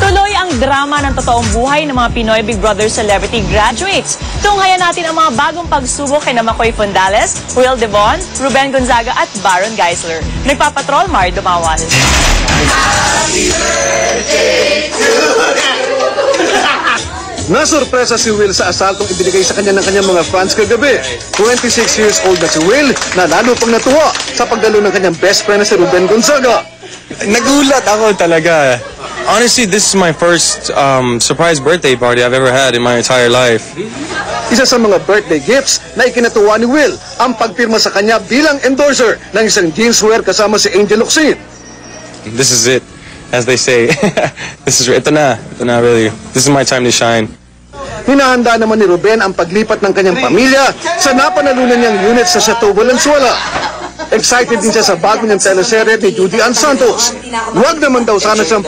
Tuloy ang drama ng totoong buhay ng mga Pinoy Big Brother celebrity graduates. Tunghayan natin ang mga bagong pagsubok kay Makoy Fondales, Will Devon, Ruben Gonzaga at Baron Geisler. Nagpapatrol, Mar Dumawal. Nasurpresa si Will sa asaltong ibinigay sa kanya ng kanyang mga fans kagabi. 26 years old na si Will na lalo pang natuwa sa pagdalo ng kanyang best friend na si Ruben Gonzaga. Nagulat ako talaga. Honestly, this is my first surprise birthday party I've ever had in my entire life. Isa sa mga birthday gifts na ikinatuwa ni Will ang pagpirma sa kanya bilang endorser ng isang jeanswear kasama si Angel Locsin. This is it, as they say. Ito na really. This is my time to shine. Hinahanda naman ni Ruben ang paglipat ng kanyang pamilya sa napanalunan niyang unit sa Chateau Valenzuela. Excited din siya sa bago niyang teleserye ni Judy Ann Santos. Huwag naman daw sana siyang